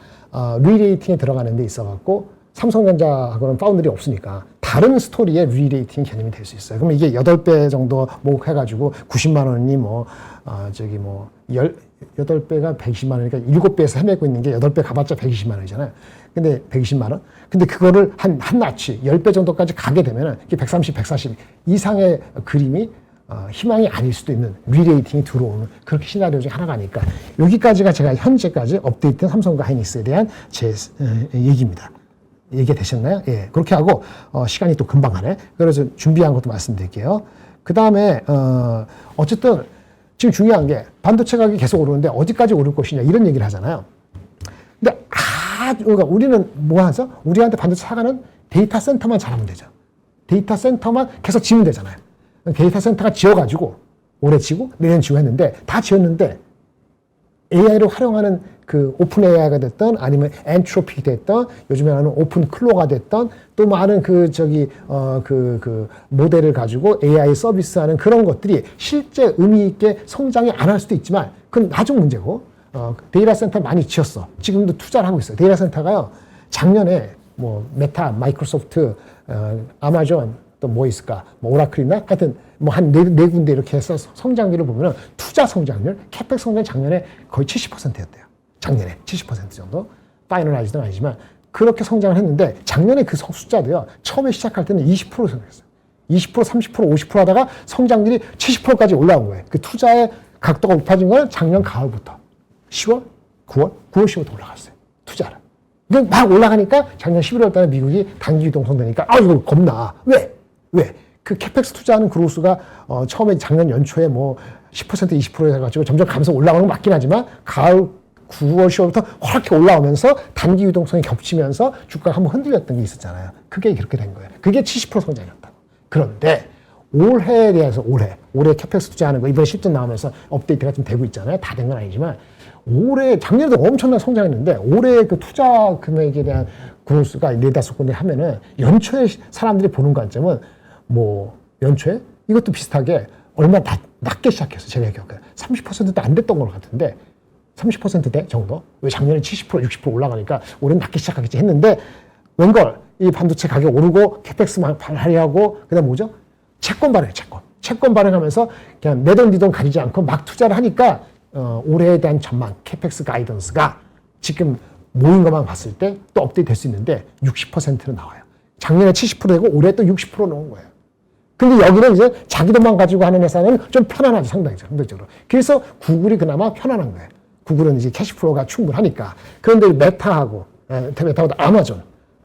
리레이팅에 들어가는 데 있어갖고 삼성전자하고는 파운드리 없으니까 다른 스토리의 리레이팅 개념이 될 수 있어요. 그럼 이게 8배 정도 모으해가지고 90만 원이 8배가 120만 원이니까 7배에서 헤매고 있는 게 8배 가봤자 120만 원이잖아요. 근데 120만 원? 근데 그거를 한 낱이 10배 정도까지 가게 되면은 이게 130, 140 이상의 그림이 희망이 아닐 수도 있는 리레이팅이 들어오는 그렇게 시나리오 중에 하나가 아닐까. 여기까지가 제가 현재까지 업데이트된 삼성과 하이닉스에 대한 제 얘기입니다. 얘기가 되셨나요? 예. 그렇게 하고, 시간이 또 금방 가네. 그래서 준비한 것도 말씀드릴게요. 그 다음에, 어쨌든, 지금 중요한 게 반도체 가격이 계속 오르는데 어디까지 오를 것이냐 이런 얘기를 하잖아요. 근데 그러니까 우리는 뭐 하죠? 우리한테 반도체 사가는 데이터 센터만 잘하면 되죠. 데이터 센터만 계속 지으면 되잖아요. 데이터 센터가 지어가지고 올해 지고 내년 지고 했는데 다 지었는데 AI를 활용하는 그 오픈 AI가 됐던 아니면 엔트로피 됐던 요즘에 하는 오픈 클로가 됐던 또 많은 그 모델을 가지고 AI 서비스하는 그런 것들이 실제 의미 있게 성장이 안 할 수도 있지만 그건 나중 문제고 데이터 센터 많이 지었어. 지금도 투자를 하고 있어요. 데이터 센터가요. 작년에 뭐 메타, 마이크로소프트, 아마존 또 뭐 있을까? 뭐 오라클이나 하여튼 뭐 한 네 군데 이렇게 해서 성장률을 보면은 투자 성장률, 캐펙 성장 작년에 거의 70%였대요. 작년에 70% 정도. 파이널라이즈는 아니지만 그렇게 성장을 했는데 작년에 그 숫자도요. 처음에 시작할 때는 20% 성장했어요. 20%, 30%, 50% 하다가 성장률이 70%까지 올라온 거예요. 그 투자의 각도가 높아진 건 작년 가을부터 10월, 9월, 9월, 10월부터 올라갔어요. 투자를. 막 올라가니까 작년 11월 달에 미국이 단기 유동성 되니까 이거 겁나. 왜? 그 캐펙스 투자하는 그로스가 처음에 작년 연초에 뭐 10% 20% 해가지고 점점 가면서 올라가는 건 맞긴 하지만 가을 9월 10월부터 확 올라오면서 단기 유동성이 겹치면서 주가가 한번 흔들렸던 게 있었잖아요. 그게 그렇게 된 거예요. 그게 70% 성장이었다고. 그런데 올해에 대해서 올해 캐펙스 투자하는 거 이번에 실전 나오면서 업데이트가 좀 되고 있잖아요. 다 된 건 아니지만 올해 작년에도 엄청난 성장했는데 올해 그 투자 금액에 대한 그로스가 4-5군데 하면은 연초에 사람들이 보는 관점은 뭐 연초에 이것도 비슷하게 얼마 낮게 시작했어요. 제가 기억해요. 30%도 안 됐던 것 같은데 30%대 정도? 왜 작년에 70% 60% 올라가니까 올해는 낮게 시작하겠지 했는데 웬걸 이 반도체 가격 오르고 캐펙스 발휘하고 그다음 뭐죠? 채권 발행. 채권 발행하면서 그냥 내 돈 네 돈 가리지 않고 막 투자를 하니까 올해에 대한 전망 캐펙스 가이던스가 지금 모인 것만 봤을 때 또 업데이트 될 수 있는데 60%로 나와요. 작년에 70% 되고 올해 또 60% 나온 거예요. 근데 여기는 이제 자기 돈만 가지고 하는 회사는 좀 편안하죠. 상대적으로. 그래서 구글이 그나마 편안한 거예요. 구글은 이제 캐시플로우가 충분하니까. 그런데 메타하고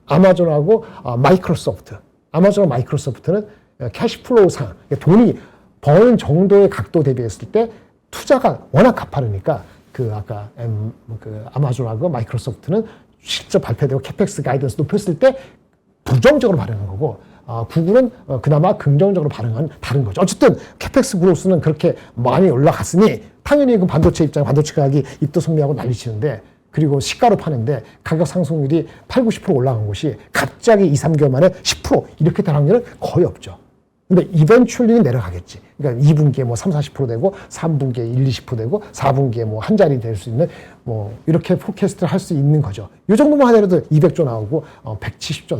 아마존하고 마이크로소프트. 아마존과 마이크로소프트는 캐시플로우상 돈이 버는 정도의 각도 대비했을 때 투자가 워낙 가파르니까 아까 아마존하고 마이크로소프트는 실제 발표되고 캐펙스 가이던스 높였을 때 부정적으로 반응한 거고 구글은 그나마 긍정적으로 반응한 다른 거죠. 어쨌든 캐펙스 그로스는 그렇게 많이 올라갔으니 당연히 그 반도체 가격이 입도성리하고 난리치는데 그리고 시가로 파는데 가격 상승률이 80-90% 올라간 곳이 갑자기 2-3개월 만에 10% 이렇게 될 확률은 거의 없죠. 근데 이벤츄얼리는 내려가겠지. 그러니까 2분기에 뭐 3-40% 되고 3분기에 1-20% 되고 4분기에 뭐 한 자리 될 수 있는 뭐 이렇게 포캐스트를 할 수 있는 거죠. 이 정도만 하더라도 200조 나오고 170조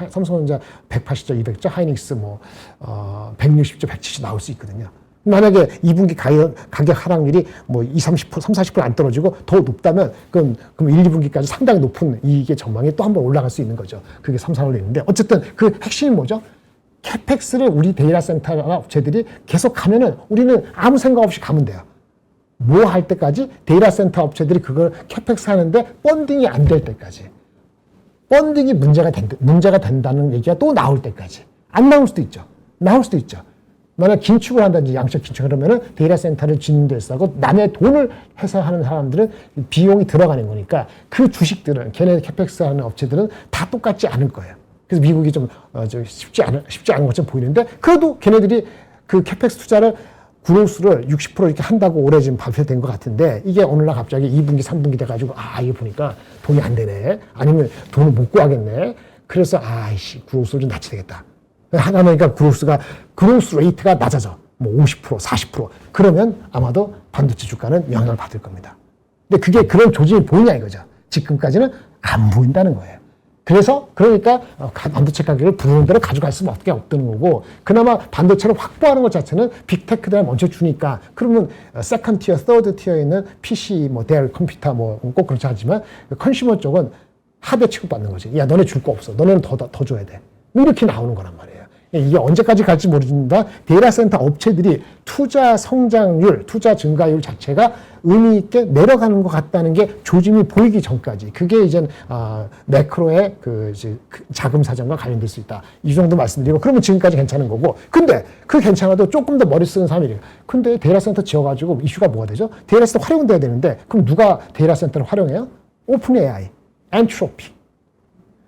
삼성전자 180조, 200조, 하이닉스 뭐 160조, 170조 나올 수 있거든요. 만약에 2분기 가격 하락률이 뭐 20-30%, 30-40%안 떨어지고 더 높다면 그럼 1, 2분기까지 상당히 높은 이익의 전망이 또 한 번 올라갈 수 있는 거죠. 그게 3-4월 있는데 어쨌든 그 핵심이 뭐죠? 캐펙스를 우리 데이터 센터나 업체들이 계속 가면은 우리는 아무 생각 없이 가면 돼요. 뭐 할 때까지? 데이터 센터 업체들이 그걸 캐펙스 하는데 펀딩이 안 될 때까지. 펀딩이 문제가 된다는 얘기가 또 나올 때까지. 안 나올 수도 있죠. 나올 수도 있죠. 만약 긴축을 한다든지 양적 긴축을 하면은 데이터 센터를 짓는 데 쓰고 남의 돈을 해서 하는 사람들은 비용이 들어가는 거니까 그 주식들은 걔네 캐펙스 하는 업체들은 다 똑같지 않을 거예요. 그래서 미국이 좀 쉽지 않은 것처럼 보이는데 그래도 걔네들이 그 캐펙스 투자를 그로스를 60% 이렇게 한다고 올해 지금 발표된 것 같은데 이게 어느 날 갑자기 2분기, 3분기 돼가지고 이게 보니까 돈이 안 되네. 아니면 돈을 못 구하겠네. 그래서 그로스를 좀 낮춰야 되겠다. 하나니까 그로스 레이트가 낮아져. 뭐 50%, 40%. 그러면 아마도 반도체 주가는 영향을 받을 겁니다. 근데 그게 그런 조짐이 보이냐 이거죠. 지금까지는 안 보인다는 거예요. 그러니까 반도체 가격을 부르는 대로 가져갈 수밖에 없다는 거고 그나마 반도체를 확보하는 것 자체는 빅테크들에 먼저 주니까 그러면 세컨드 티어, 서드 티어에 있는 PC, 뭐 델 컴퓨터 뭐 꼭 그렇지 않지만 컨슈머 쪽은 하드 취급받는 거지. 야 너네 줄 거 없어. 너네는 더 줘야 돼. 이렇게 나오는 거란 말이에요. 이게 언제까지 갈지 모르겠다. 데이터 센터 업체들이 투자 성장률, 투자 증가율 자체가 의미 있게 내려가는 것 같다는 게 조짐이 보이기 전까지 그게 이제 매크로의 그 자금 사정과 관련될 수 있다. 이 정도 말씀드리고 그러면 지금까지 괜찮은 거고. 근데 그 괜찮아도 조금 더 머리 쓰는 사람이 근데 데이터 센터 지어가지고 이슈가 뭐가 되죠? 데이터 센터 활용돼야 되는데 그럼 누가 데이터 센터를 활용해요? 오픈 AI, 엔트로픽.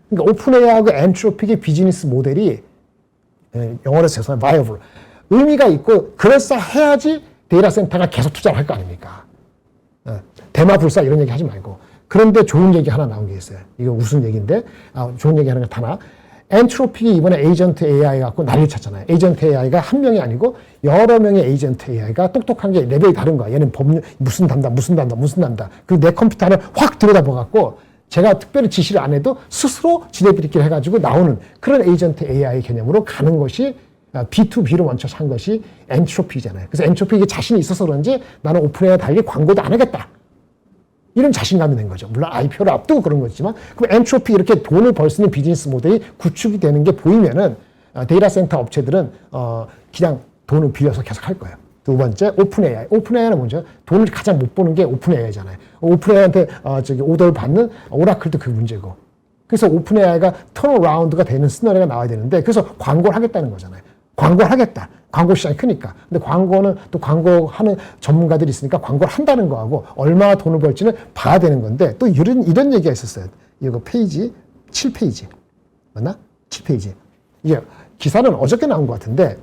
그러니까 오픈 AI하고 엔트로픽의 비즈니스 모델이 영어로 죄송해요. viable. 의미가 있고 그럴싸해야지 데이터 센터가 계속 투자를 할 거 아닙니까? 대마불사 이런 얘기 하지 말고. 그런데 좋은 얘기 하나 나온 게 있어요. 이거 무슨 얘기인데 좋은 얘기 하는 게 하나. 엔트로픽이 이번에 에이전트 AI 갖고 난리 쳤잖아요. 에이전트 AI가 한 명이 아니고 여러 명의 에이전트 AI가 똑똑한 게 레벨이 다른 거야. 얘는 법률 무슨 단다. 그 내 컴퓨터 안을 확 들여다봐갖고 제가 특별히 지시를 안 해도 스스로 지네들끼리 해가지고 나오는 그런 에이전트 AI 개념으로 가는 것이 B2B로 먼저 산 것이 엔트로피잖아요. 그래서 엔트로피에 자신이 있어서 그런지 나는 오픈AI 달리 광고도 안 하겠다. 이런 자신감이 있는 거죠. 물론 IPO를 앞두고 그런 거지만 그럼 엔트로피 이렇게 돈을 벌 수 있는 비즈니스 모델이 구축이 되는 게 보이면은 데이터 센터 업체들은 그냥 돈을 빌려서 계속 할 거예요. 두 번째, 오픈AI. 오픈AI는 뭐죠? 돈을 가장 못 버는 게 오픈AI잖아요. 오픈AI한테 오더를 받는 오라클도 그 문제고. 그래서 오픈AI가 턴어라운드가 되는 시나리오가 나와야 되는데 그래서 광고를 하겠다는 거잖아요. 광고를 하겠다. 광고 시장이 크니까. 근데 광고는 또 광고하는 전문가들이 있으니까 광고를 한다는 거하고 얼마나 돈을 벌지는 봐야 되는 건데 또 이런 얘기가 있었어요. 이거 페이지 7페이지. 맞나? 7페이지. 이게 기사는 어저께 나온 것 같은데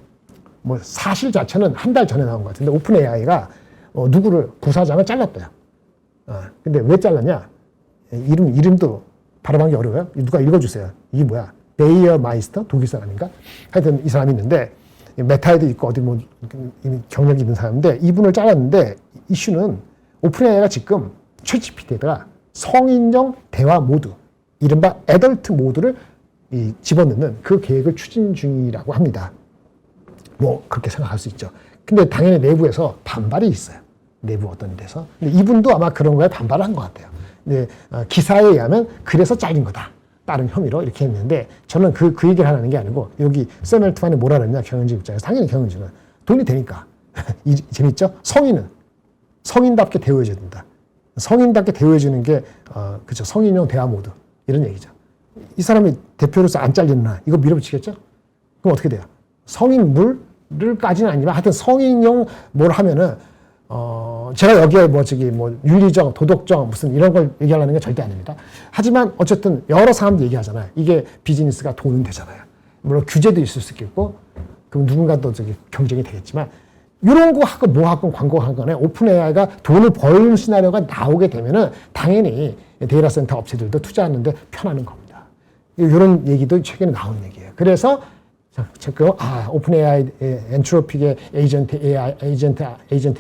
뭐 사실 자체는 한 달 전에 나온 것 같은데 오픈 AI가 누구를 부사장을 잘랐대요. 근데 왜 잘랐냐? 이름도 발음하기 어려워요. 누가 읽어주세요. 이게 뭐야? 베이어 마이스터 독일 사람인가? 하여튼 이 사람이 있는데 메타에도 있고 어디 뭐 경력이 있는 사람인데 이분을 잘랐는데 이슈는 오픈 AI가 지금 챗GPT에다가 성인용 대화 모드, 이른바 애덜트 모드를 집어넣는 그 계획을 추진 중이라고 합니다. 뭐 그렇게 생각할 수 있죠. 근데 당연히 내부에서 반발이 있어요. 내부 어떤 데서. 근데 이분도 아마 그런 거에 반발을 한 것 같아요. 근데 기사에 의하면 그래서 잘린 거다. 다른 혐의로 이렇게 했는데 저는 그 얘기를 하는 게 아니고 여기 샘 앨트만이 뭐라 그랬냐 경영진 입장에서 당연히 경영진은 돈이 되니까 재밌죠? 성인답게 대우해줘야 된다. 성인답게 대우해주는 게 그죠? 성인용 대화 모드 이런 얘기죠. 이 사람이 대표로서 안 잘리는 한 이거 밀어붙이겠죠? 그럼 어떻게 돼요? 성인물을까지는 아니지만 하여튼 성인용 뭘 하면은 제가 여기에 윤리적, 도덕적 무슨 이런 걸 얘기하려는 게 절대 아닙니다. 하지만 어쨌든 여러 사람들이 얘기하잖아요. 이게 비즈니스가 돈은 되잖아요. 물론 규제도 있을 수 있겠고, 그럼 누군가도 경쟁이 되겠지만, 이런 거 하고 뭐 하건 광고한 거네. 오픈 AI가 돈을 벌는 시나리오가 나오게 되면은 당연히 데이터 센터 업체들도 투자하는데 편하는 겁니다. 이런 얘기도 최근에 나온 얘기예요. 그래서 오픈 AI 엔트로픽의 에이전트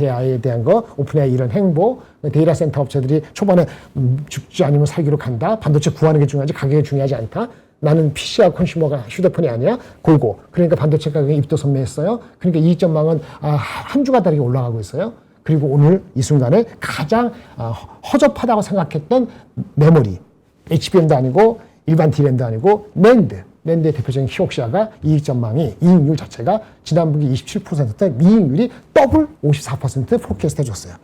AI에 대한 거, 오픈 AI 이런 행보, 데이터 센터 업체들이 초반에 죽지 않으면 살기로 간다. 반도체 구하는 게 중요하지 가격이 중요하지 않다. 나는 PC와 컨슈머가 휴대폰이 아니야. 고고. 그러니까 반도체 가격이 입도선매했어요. 그러니까 이익전망은 한 주가 다르게 올라가고 있어요. 그리고 오늘 이 순간에 가장 허접하다고 생각했던 메모리, HBM도 아니고 일반 DRAM도 아니고 낸드의 대표적인 키옥시아가 이익률 자체가 지난분기 27%대 이익률이 더블 54% 포캐스트 해줬어요.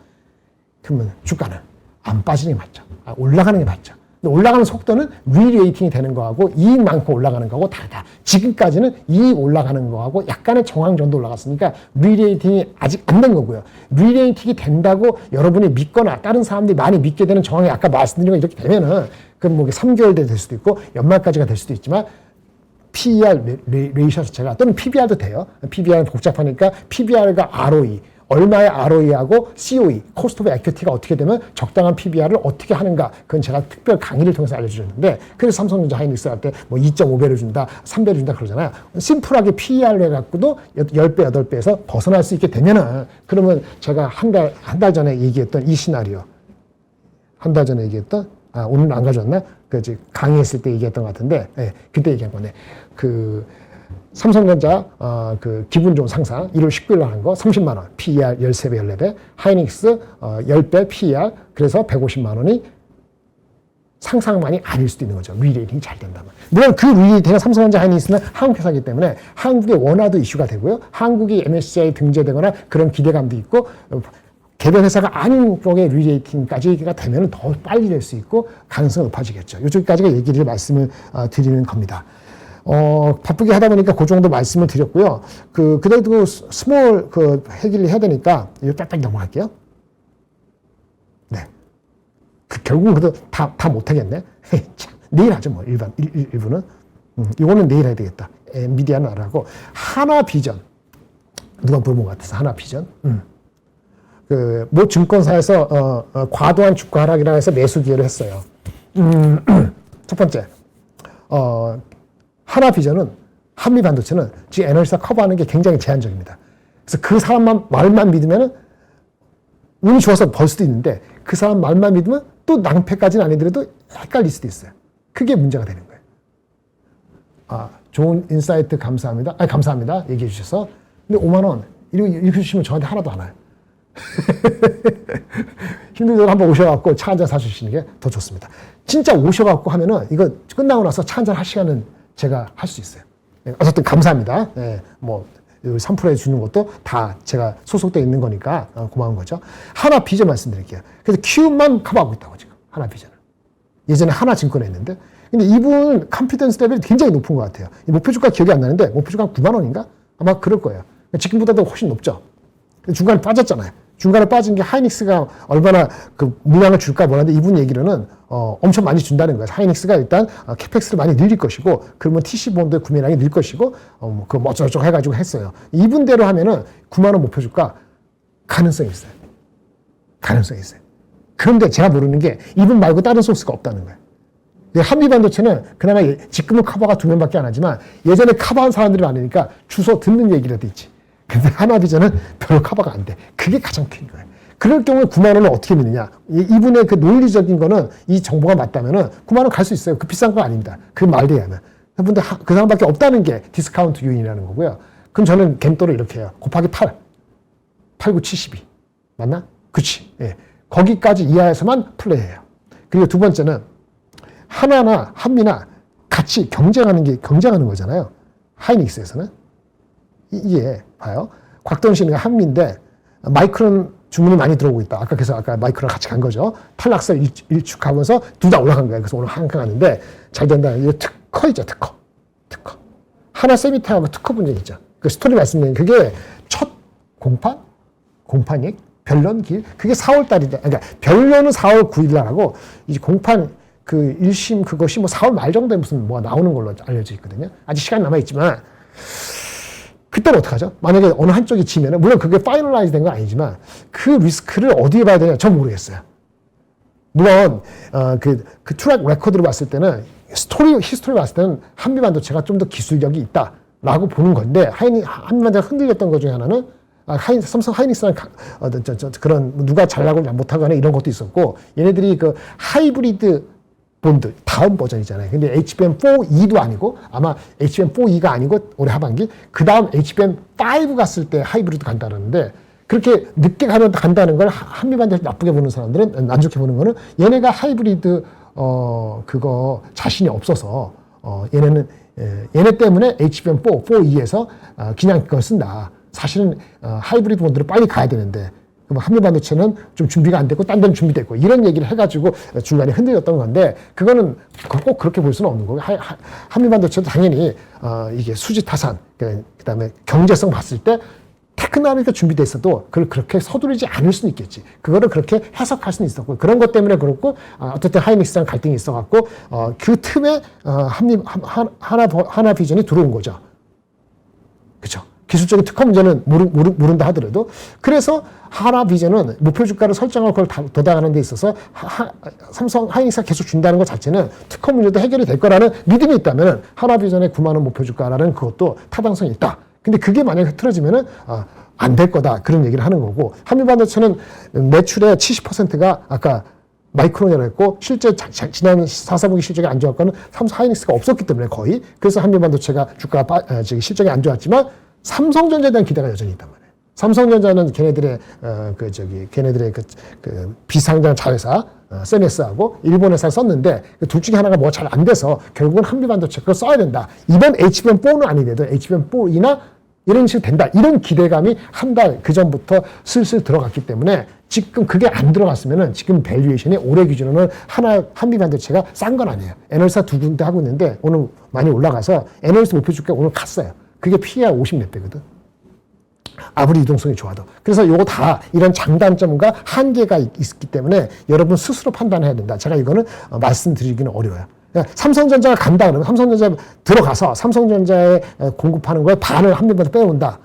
그러면 주가는 안 빠지는 게 맞죠. 올라가는 게 맞죠. 근데 올라가는 속도는 리레이팅이 되는 거하고 이익 많고 올라가는 거하고 다르다. 지금까지는 이익 올라가는 거하고 약간의 정황 정도 올라갔으니까 리레이팅이 아직 안 된 거고요. 리레이팅이 된다고 여러분이 믿거나 다른 사람들이 많이 믿게 되는 정황이 아까 말씀드린 거 이렇게 되면은 그럼 뭐 3개월 될 수도 있고 연말까지가 될 수도 있지만 PER 레이셔 자체가 또는 PBR도 돼요. PBR은 복잡하니까 PBR과 ROE 얼마의 ROE하고 COE, 코스트 오브 에퀴티가 어떻게 되면 적당한 PBR을 어떻게 하는가 그건 제가 특별 강의를 통해서 알려주셨는데 그래서 삼성전자 하이닉스 할 때 뭐 2.5배를 준다, 3배를 준다 그러잖아요. 심플하게 PER을 해갖고도 10배, 8배에서 벗어날 수 있게 되면은 그러면 제가 한 달 전에 얘기했던 이 시나리오 한 달 전에 얘기했던 오늘 안 가져왔나? 강의했을 때 얘기했던 것 같은데 그때 얘기한 건데 삼성전자 기분 좋은 상상 1월 19일 날 한 거 30만 원 PER 13배 14배 하이닉스 10배 PER 그래서 150만 원이 상상만이 아닐 수도 있는 거죠. 리레이팅이 잘 된다면. 물론 그 리레이팅은 삼성전자 하이닉스는 한국 회사이기 때문에 한국의 원화도 이슈가 되고요. 한국이 MSCI에 등재되거나 그런 기대감도 있고 개별 회사가 아닌 쪽의 리레이팅까지가 되면 더 빨리 될 수 있고 가능성이 높아지겠죠. 이쪽까지가 얘기를 말씀을 드리는 겁니다. 바쁘게 하다 보니까 그 정도 말씀을 드렸고요. 그래도 스몰 회기를 해야 되니까 이거 빽빽 넘어갈게요. 네. 결국은 그래도 다 못하겠네. 내일 하죠, 뭐, 일부는. 이거는 내일 해야 되겠다. 엔비디아는 안 하고. 하나비전. 누가 물어본 것 같아서, 하나비전. 모 증권사에서, 과도한 주가 하락이라 해서 매수 기회를 했어요. 첫 번째. 하나비전은, 한미반도체는 지금 애널리스트가 커버하는 게 굉장히 제한적입니다. 그래서 그 사람만 말만 믿으면은 운이 좋아서 벌 수도 있는데 그 사람 말만 믿으면 또 낭패까지는 아니더라도 헷갈릴 수도 있어요. 그게 문제가 되는 거예요. 좋은 인사이트 감사합니다. 감사합니다. 얘기해 주셔서. 근데 5만 원 이렇게 주시면 저한테 하나도 안 와요. 힘들더라도 한번 오셔갖고 차 한잔 사주시는 게 더 좋습니다. 진짜 오셔갖고 하면은 이거 끝나고 나서 차 한잔 할 시간은 제가 할 수 있어요. 어쨌든 감사합니다. 네, 뭐 3%에 주는 것도 다 제가 소속되어 있는 거니까 고마운 거죠. 하나비전 말씀드릴게요. 그래서 키움만 커버하고 있다고 지금 하나비전을. 예전에 하나증권에 했는데 근데 이분 컨피던스 레벨이 굉장히 높은 것 같아요. 목표 주가 기억이 안 나는데 목표 주가 한 9만 원인가? 아마 그럴 거예요. 지금보다도 훨씬 높죠. 중간에 빠졌잖아요. 중간에 빠진 게 하이닉스가 얼마나 그 물량을 줄까 몰랐는데 이분 얘기로는 엄청 많이 준다는 거예요. 하이닉스가 일단 캐펙스를 많이 늘릴 것이고 그러면 TC본드의 구매량이 늘 것이고 그 어쩌고저쩌고 해가지고 했어요. 이분대로 하면은 9만 원 목표 주가 가능성이 있어요. 가능성이 있어요. 그런데 제가 모르는 게 이분 말고 다른 소스가 없다는 거예요. 한미반도체는 그나마 지금은 커버가 2명밖에 안 하지만 예전에 커버한 사람들이 많으니까 주소 듣는 얘기라도 있지. 근데 하나비전은 별로 커버가 안 돼. 그게 가장 큰 거예요. 그럴 경우에 9만 원을 어떻게 믿느냐. 이분의 그 논리적인 거는 이 정보가 맞다면은 9만 원 갈 수 있어요. 그 비싼 거 아닙니다. 그 말대에 하면. 근데 그 사람밖에 없다는 게 디스카운트 요인이라는 거고요. 그럼 저는 갬또를 이렇게 해요. 곱하기 8. 8, 9, 72. 맞나? 그치. 예. 거기까지 이하에서만 플레이해요. 그리고 두 번째는 하나나 한미나 같이 경쟁하는 거잖아요. 하이닉스에서는. 이게 봐요. 곽동신이가 한미인데 마이크론 주문이 많이 들어오고 있다. 아까 마이크론 같이 간 거죠. 탈락설 일축하면서 둘 다 올라간 거예요. 그래서 오늘 한강 갔는데 잘 된다. 이거 특허 있죠. 특허. 하나 세미타하고 특허 분쟁 있죠. 그 스토리 말씀드린 그게 첫 공판이 변론 그게 4월 달이다. 그러니까 변론은 4월 9일 날 하고 이제 공판 그 1심 그것이 뭐 4월 말 정도에 무슨 뭐 나오는 걸로 알려져 있거든요. 아직 시간 남아 있지만 그때는 어떡하죠? 만약에 어느 한쪽이 지면은, 물론 그게 파이널라이즈 된 건 아니지만, 그 리스크를 어디에 봐야 되냐? 전 모르겠어요. 물론, 그 트랙 레코드를 봤을 때는, 히스토리 봤을 때는 한미반도체가 좀 더 기술력이 있다라고 보는 건데, 한미반도체가 흔들렸던 것 중에 하나는, 삼성 하이닉스랑 그런, 누가 잘나고 못하거나 이런 것도 있었고, 얘네들이 그 하이브리드 본드 다음 버전이잖아요. 근데 HBM4E도 아니고 아마 HBM4E가 아니고 올해 하반기 그 다음 HBM5 갔을 때 하이브리드 간다는데 그렇게 늦게 간다는 걸 한미반도체 나쁘게 보는 사람들은 안 좋게 보는 거는 얘네가 하이브리드 그거 자신이 없어서 얘네 때문에 HBM4E에서 그냥 그걸 쓴다. 사실은 하이브리드 본드로 빨리 가야 되는데 그럼 한미반도체는 좀 준비가 안 됐고 딴 데는 준비됐고 이런 얘기를 해가지고 중간에 흔들렸던 건데 그거는 꼭 그렇게 볼 수는 없는 거고 한미반도체도 당연히 이게 수지 타산 그다음에 경제성 봤을 때 테크놀로지가 준비돼 있어도 그걸 그렇게 서두르지 않을 수는 있겠지. 그거를 그렇게 해석할 수는 있었고 그런 것 때문에 그렇고 어쨌든 하이닉스랑 갈등이 있어갖고 그 틈에 하나비전이 들어온 거죠. 그렇죠. 기술적인 특허 문제는 모른다 하더라도 그래서 하나비전은 목표 주가를 설정하고 그걸 도달하는 데 있어서 삼성 하이닉스가 계속 준다는 것 자체는 특허 문제도 해결이 될 거라는 믿음이 있다면 하나비전의 9만 원 목표 주가라는 그것도 타당성이 있다. 근데 그게 만약에 흐트러지면은 안 될 거다 그런 얘기를 하는 거고 한미반도체는 매출의 70%가 아까 마이크론이라고 했고 실제 지난 4사분기 실적이 안 좋았거는 삼성 하이닉스가 없었기 때문에 거의 그래서 한미반도체가 주가가 실적이 안 좋았지만 삼성전자에 대한 기대가 여전히 있단 말이에요. 삼성전자는 걔네들의 걔네들의 그 비상장 자회사 세메스하고 일본 회사를 썼는데 그 둘 중에 하나가 뭐 잘 안 돼서 결국은 한미반도체 그걸 써야 된다. 이번 HBM4는 아니래도 HBM4이나 이런 식으로 된다. 이런 기대감이 한 달 그 전부터 슬슬 들어갔기 때문에 지금 그게 안 들어갔으면은 지금 밸류에이션이 올해 기준으로는 한미반도체가 싼 건 아니에요. 애널사 두 군데 하고 있는데 오늘 많이 올라가서 애널사 목표 주가 오늘 갔어요. 그게 PER 50몇 배거든. 아무리 유동성이 좋아도. 그래서 요거 다 이런 장단점과 한계가 있기 때문에 여러분 스스로 판단해야 된다. 제가 이거는 말씀드리기는 어려워요. 삼성전자가 간다 그러면 삼성전자 들어가서 삼성전자에 공급하는 거에 반을 한미반도체 빼온다.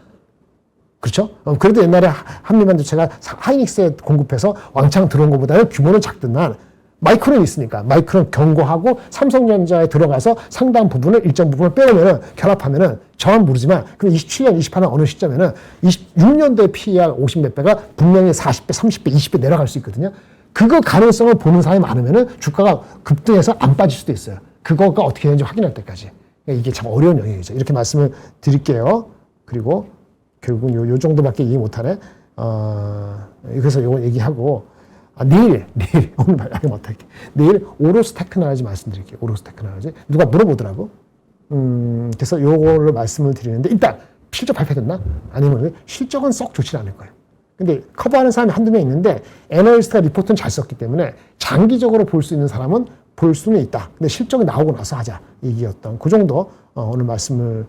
그렇죠? 그래도 옛날에 한미반도체가 하이닉스에 공급해서 왕창 들어온 것보다는 규모는 작지만 마이크론이 있으니까 마이크론 경고하고 삼성전자에 들어가서 상당 부분을 일정 부분을 빼오면은 결합하면은 저는 모르지만 그럼 27년, 28년 어느 시점에는 26년도에 PER 50몇 배가 분명히 40배, 30배, 20배 내려갈 수 있거든요. 그거 가능성을 보는 사람이 많으면은 주가가 급등해서 안 빠질 수도 있어요. 그거가 어떻게 되는지 확인할 때까지. 이게 참 어려운 영역이죠. 이렇게 말씀을 드릴게요. 그리고 결국은 요 정도밖에 이해 못하네. 그래서 요거 얘기하고 내일 오늘 말하기 못할게. 내일 오로스 테크놀로지 말씀드릴게요. 오로스 테크놀로지 누가 물어보더라고. 그래서 요걸로 말씀을 드리는데 일단 실적 발표됐나? 아니면 실적은 썩 좋지 않을 거예요. 근데 커버하는 사람이 한두 명 있는데 애널리스트가 리포트는 잘 썼기 때문에 장기적으로 볼 수 있는 사람은 볼 수는 있다. 근데 실적이 나오고 나서 하자. 얘기였던 그 정도 오늘 말씀을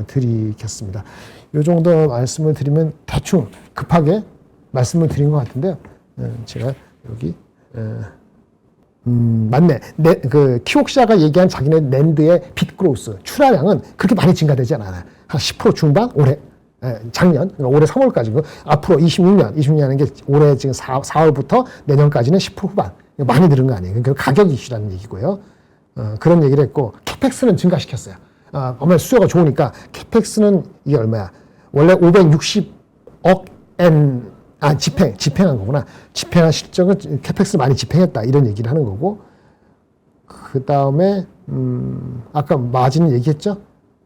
드리겠습니다. 이 정도 말씀을 드리면 대충 급하게 말씀을 드린 것 같은데요. 제가 여기 맞네. 그 키옥시아가 얘기한 자기네 낸드의 빗 그로스 출하량은 그렇게 많이 증가되지 않아요. 한 10% 중반 올해. 작년, 그러니까 올해 3월까지고 앞으로 26년이라는 게 올해 지금 4월부터 내년까지는 10% 후반. 많이 늘은 거 아니에요. 그러니까 가격 이슈라는 얘기고요. 그런 얘기를 했고 캐펙스는 증가시켰어요. 정말 수요가 좋으니까 캐펙스는 이게 얼마야? 원래 560억 엔 집행한 거구나. 집행한 실적은 캐펙스 많이 집행했다. 이런 얘기를 하는 거고. 그 다음에, 아까 마진 얘기했죠?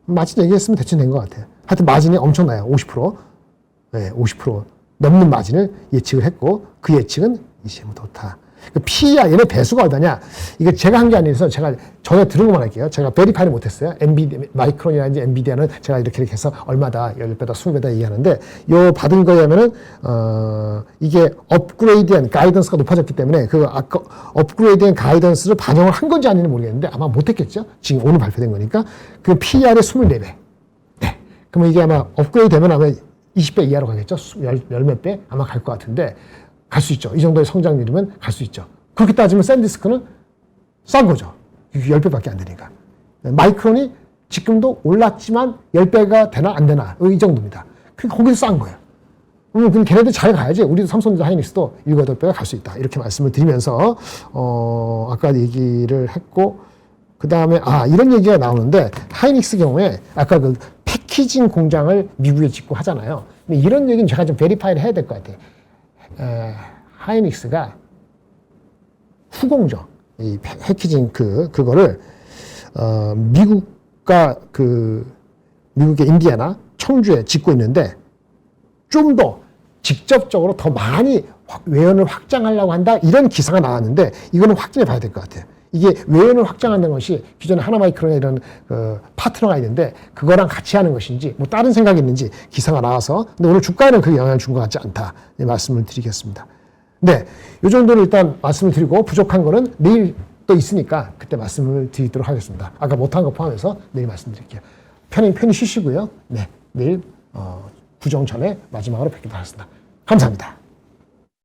마진 얘기했으면 대충 된 것 같아요. 하여튼 마진이 엄청나요. 50%. 네, 50% 넘는 마진을 예측을 했고, 그 예측은 이제부터 좋다. PER, 얘네 배수가 얼마냐? 이게 제가 한 게 아니라서 제가 전에 들은 것만 할게요. 제가 베리파이를 못했어요. 마이크론이라든지 엔비디아는 제가 이렇게 해서 얼마다, 10배다, 20배다 얘기하는데, 요 받은 거에 하면은, 이게 업그레이드한 가이던스가 높아졌기 때문에 그 아까 업그레이드한 가이던스를 반영을 한 건지 아닌지 모르겠는데 아마 못했겠죠? 지금 오늘 발표된 거니까. 그 PER의 24배. 네. 그러면 이게 아마 업그레이드 되면 아마 20배 이하로 가겠죠? 열 몇 배? 아마 갈 것 같은데, 갈 수 있죠. 이 정도의 성장률이면 갈 수 있죠. 그렇게 따지면 샌디스크는 싼 거죠. 10배밖에 안 되니까. 마이크론이 지금도 올랐지만 10배가 되나 안 되나 이 정도입니다. 그러니까 거기서 싼 거예요. 그럼 걔네들 잘 가야지. 우리도 삼성전자 하이닉스도 7, 8배가 갈 수 있다. 이렇게 말씀을 드리면서 아까 얘기를 했고 그 다음에 이런 얘기가 나오는데 하이닉스 경우에 아까 그 패키징 공장을 미국에 짓고 하잖아요. 근데 이런 얘기는 제가 좀 베리파이를 해야 될 것 같아요. 하이닉스가 후공정, 이 패키징 그거를, 미국의 인디애나, 청주에 짓고 있는데, 좀 더 직접적으로 더 많이 외연을 확장하려고 한다, 이런 기사가 나왔는데, 이거는 확진해 봐야 될 것 같아요. 이게 외연을 확장하는 것이 기존에 하나마이크론의 이런 파트너가 있는데 그거랑 같이 하는 것인지 뭐 다른 생각이 있는지 기사가 나와서 근데 오늘 주가에는 그게 영향을 준 것 같지 않다 말씀을 드리겠습니다. 네, 이 정도는 일단 말씀을 드리고 부족한 거는 내일 또 있으니까 그때 말씀을 드리도록 하겠습니다. 아까 못한 거 포함해서 내일 말씀드릴게요. 편히 쉬시고요. 네, 내일 구정 전에 마지막으로 뵙도록 하겠습니다. 감사합니다.